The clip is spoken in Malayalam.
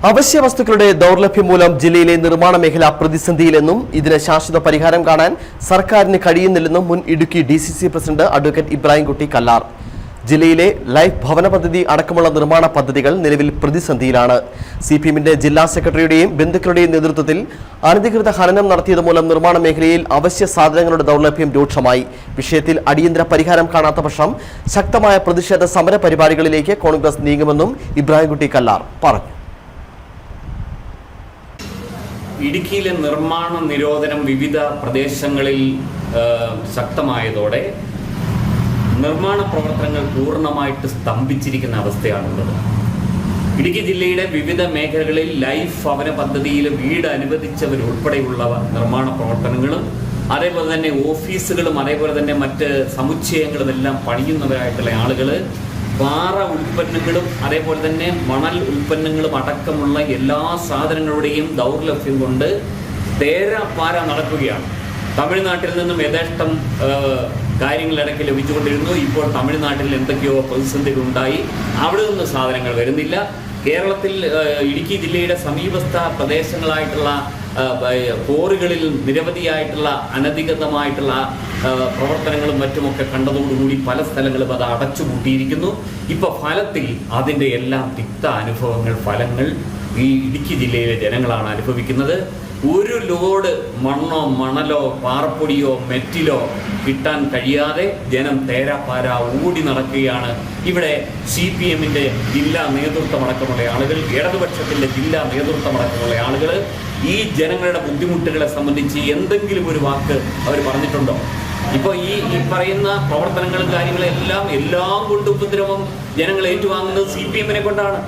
അവശ്യ വസ്തുക്കളുടെ ദൗർലഭ്യം മൂലം ജില്ലയിലെ നിർമ്മാണ മേഖല പ്രതിസന്ധിയിലെന്നും ഇതിന് ശാശ്വത പരിഹാരം കാണാൻ സർക്കാരിന് കഴിയുന്നില്ലെന്നും മുൻ Idukki DCC president advocate Ibrahimkutty Kallar. ജില്ലയിലെ ലൈഫ് ഭവന പദ്ധതി അടക്കമുള്ള നിർമ്മാണ പദ്ധതികൾ നിലവിൽ പ്രതിസന്ധിയിലാണ്. CPM-ന്റെ ജില്ലാ സെക്രട്ടറിയുടെയും ബന്ധുക്കളുടെയും നേതൃത്വത്തിൽ അനധികൃത ഖനനം നടത്തിയത് മൂലം നിർമ്മാണ മേഖലയിൽ അവശ്യ സാധനങ്ങളുടെ ദൗർലഭ്യം രൂക്ഷമായി. വിഷയത്തിൽ അടിയന്തര പരിഹാരം കാണാത്ത പക്ഷം ശക്തമായ പ്രതിഷേധ സമര പരിപാടികളിലേക്ക് കോൺഗ്രസ് നീങ്ങുമെന്നും ഇബ്രാഹിംകുട്ടി കല്ലാർ പറഞ്ഞു. ഇടുക്കിയിലെ നിർമ്മാണ നിരോധനം വിവിധ പ്രദേശങ്ങളിൽ ശക്തമായതോടെ നിർമ്മാണ പ്രവർത്തനങ്ങൾ പൂർണ്ണമായിട്ട് സ്തംഭിച്ചിരിക്കുന്ന അവസ്ഥയാണുള്ളത്. ഇടുക്കി ജില്ലയുടെ വിവിധ മേഖലകളിൽ ലൈഫ് ഭവന പദ്ധതിയിൽ വീട് അനുവദിച്ചവരുൾപ്പെടെയുള്ള നിർമ്മാണ പ്രവർത്തനങ്ങളും അതേപോലെ തന്നെ ഓഫീസുകളും അതേപോലെ തന്നെ മറ്റ് സമുച്ചയങ്ങളും എല്ലാം പണിയുന്നവരായിട്ടുള്ള ആളുകൾ പാറ ഉൽപ്പന്നങ്ങളും അതേപോലെ തന്നെ മണൽ ഉൽപ്പന്നങ്ങളും അടക്കമുള്ള എല്ലാ സാധനങ്ങളുടെയും ദൗർലഭ്യം കൊണ്ട് തേരാപ്പാര നടക്കുകയാണ്. തമിഴ്നാട്ടിൽ നിന്നും യഥേഷ്ടം കാര്യങ്ങളിടയ്ക്ക് ലഭിച്ചുകൊണ്ടിരുന്നു. ഇപ്പോൾ തമിഴ്നാട്ടിൽ എന്തൊക്കെയോ പ്രതിസന്ധികളുണ്ടായി, അവിടെ നിന്ന് സാധനങ്ങൾ വരുന്നില്ല. കേരളത്തിൽ ഇടുക്കി ജില്ലയുടെ സമീപസ്ഥ പ്രദേശങ്ങളായിട്ടുള്ള കോറികളിൽ നിരവധിയായിട്ടുള്ള അനധികൃതമായിട്ടുള്ള പ്രവർത്തനങ്ങളും മറ്റുമൊക്കെ കണ്ടതോടുകൂടി പല സ്ഥലങ്ങളും അത് അടച്ചുപൂട്ടിയിരിക്കുന്നു. ഇപ്പോൾ ഫലത്തിൽ അതിൻ്റെ എല്ലാം തിക്ത അനുഭവങ്ങൾ ഫലങ്ങൾ ഈ ഇടുക്കി ജില്ലയിലെ ജനങ്ങളാണ് അനുഭവിക്കുന്നത്. ഒരു ലോഡ് മണ്ണോ മണലോ പാറപ്പൊടിയോ മെറ്റിലോ കിട്ടാൻ കഴിയാതെ ജനം തേരാപ്പാര ഓടി നടക്കുകയാണ്. ഇവിടെ CPM-ന്റെ ജില്ലാ നേതൃത്വമടക്കമുള്ള ആളുകൾ, ഇടതുപക്ഷത്തിൻ്റെ ജില്ലാ നേതൃത്വമടക്കമുള്ള ആളുകൾ ഈ ജനങ്ങളുടെ ബുദ്ധിമുട്ടുകളെ സംബന്ധിച്ച് എന്തെങ്കിലും ഒരു വാക്ക് അവർ പറഞ്ഞിട്ടുണ്ടോ? ഇപ്പോൾ ഈ പറയുന്ന പ്രവർത്തനങ്ങളും കാര്യങ്ങളും എല്ലാം കൊണ്ട് ഉപദ്രവം ജനങ്ങൾ ഏറ്റുവാങ്ങുന്നത് CPM-നെ കൊണ്ടാണ്.